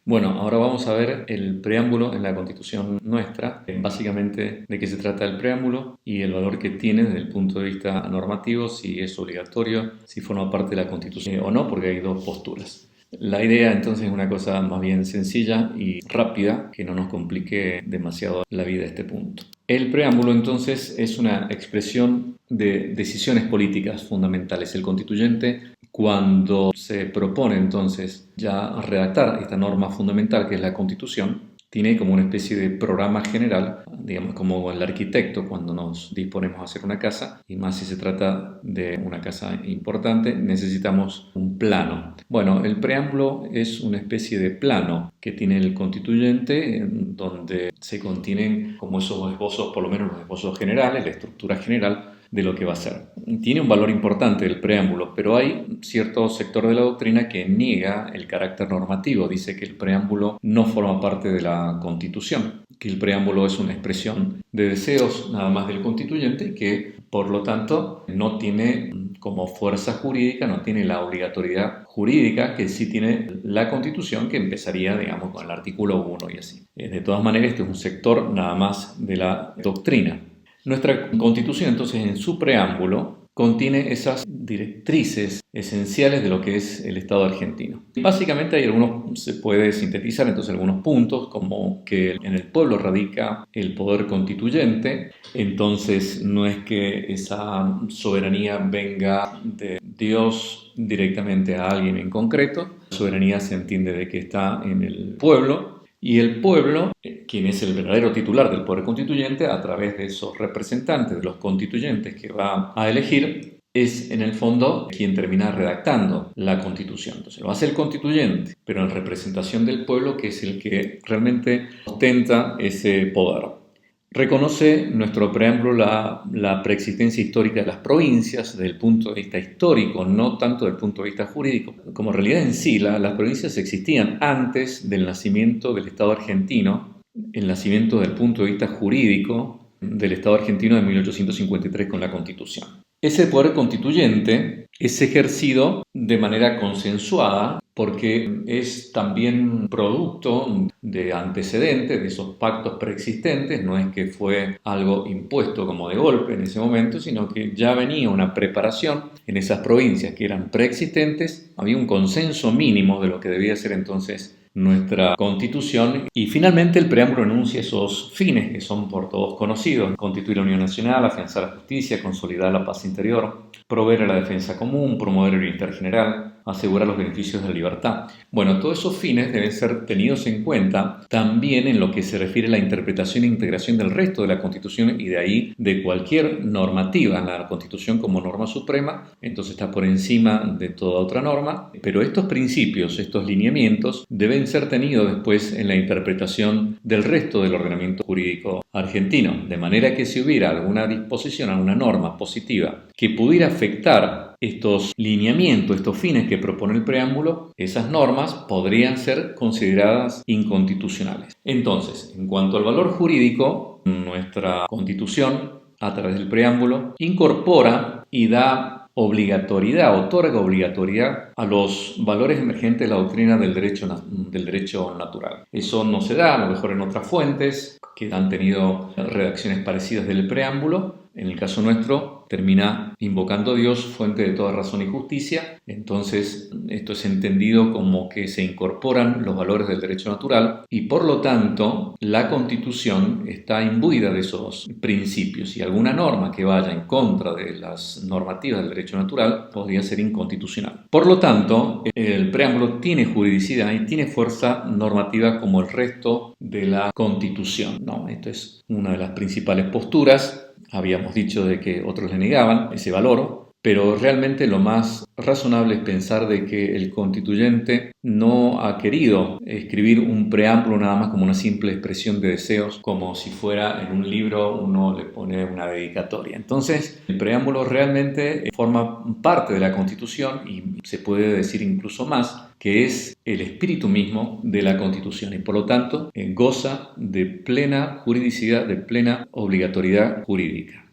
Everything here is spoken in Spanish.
Bueno, ahora vamos a ver el preámbulo en la Constitución nuestra, básicamente de qué se trata el preámbulo y el valor que tiene desde el punto de vista normativo, si es obligatorio, si forma parte de la Constitución o no, porque hay dos posturas. La idea entonces es una cosa más bien sencilla y rápida, que no nos complique demasiado la vida a este punto. El preámbulo entonces es una expresión de decisiones políticas fundamentales. El constituyente, cuando se propone entonces ya redactar esta norma fundamental que es la Constitución, tiene como una especie de programa general, digamos como el arquitecto cuando nos disponemos a hacer una casa, y más si se trata de una casa importante, necesitamos un plano. Bueno, el preámbulo es una especie de plano que tiene el constituyente, en donde se contienen como esos esbozos, por lo menos los esbozos generales, la estructura general de lo que va a ser. Tiene un valor importante el preámbulo, pero hay cierto sector de la doctrina que niega el carácter normativo. Dice que el preámbulo no forma parte de la Constitución, que el preámbulo es una expresión de deseos nada más del constituyente y que, por lo tanto, no tiene como fuerza jurídica, no tiene la obligatoriedad jurídica que sí tiene la Constitución, que empezaría, digamos, con el artículo 1 y así. De todas maneras, este es un sector nada más de la doctrina. Nuestra Constitución, entonces, en su preámbulo, contiene esas directrices esenciales de lo que es el Estado argentino. Básicamente hay algunos, se puede sintetizar entonces algunos puntos, como que en el pueblo radica el poder constituyente, entonces no es que esa soberanía venga de Dios directamente a alguien en concreto, la soberanía se entiende de que está en el pueblo, y el pueblo, quien es el verdadero titular del poder constituyente, a través de esos representantes, de los constituyentes que va a elegir, es en el fondo quien termina redactando la Constitución. Entonces lo hace el constituyente, pero en representación del pueblo, que es el que realmente ostenta ese poder. Reconoce nuestro preámbulo la preexistencia histórica de las provincias desde el punto de vista histórico, no tanto desde el punto de vista jurídico. Como realidad en sí, las provincias existían antes del nacimiento del Estado argentino, el nacimiento desde el punto de vista jurídico del Estado argentino de 1853 con la Constitución. Ese poder constituyente es ejercido de manera consensuada porque es también producto de antecedentes, de esos pactos preexistentes, no es que fue algo impuesto como de golpe en ese momento, sino que ya venía una preparación en esas provincias que eran preexistentes, había un consenso mínimo de lo que debía ser entonces nuestra Constitución y finalmente el preámbulo enuncia esos fines que son por todos conocidos: constituir la Unión Nacional, afianzar la justicia, consolidar la paz interior, proveer a la defensa común, promover el bienestar general, asegurar los beneficios de la libertad. Bueno, todos esos fines deben ser tenidos en cuenta también en lo que se refiere a la interpretación e integración del resto de la Constitución y de ahí de cualquier normativa. La Constitución como norma suprema, entonces está por encima de toda otra norma, pero estos principios, estos lineamientos deben ser tenidos después en la interpretación del resto del ordenamiento jurídico argentino, de manera que si hubiera alguna disposición, alguna norma positiva que pudiera afectar estos lineamientos, estos fines que propone el preámbulo, esas normas podrían ser consideradas inconstitucionales. Entonces, en cuanto al valor jurídico, nuestra Constitución, a través del preámbulo, incorpora y da obligatoriedad, otorga obligatoriedad a los valores emergentes de la doctrina del derecho natural. Eso no se da, a lo mejor en otras fuentes que han tenido redacciones parecidas del preámbulo. En el caso nuestro, termina invocando a Dios, fuente de toda razón y justicia. Entonces, esto es entendido como que se incorporan los valores del derecho natural y, por lo tanto, la Constitución está imbuida de esos principios y alguna norma que vaya en contra de las normativas del derecho natural podría ser inconstitucional. Por lo tanto, el preámbulo tiene juridicidad y tiene fuerza normativa como el resto de la Constitución, ¿no? Esto es una de las principales posturas. Habíamos dicho de que otros le negaban ese valor, pero realmente lo más razonable es pensar de que el constituyente no ha querido escribir un preámbulo nada más como una simple expresión de deseos, como si fuera en un libro uno le pone una dedicatoria. Entonces, el preámbulo realmente forma parte de la Constitución y se puede decir incluso más, que es el espíritu mismo de la Constitución y por lo tanto goza de plena juridicidad, de plena obligatoriedad jurídica.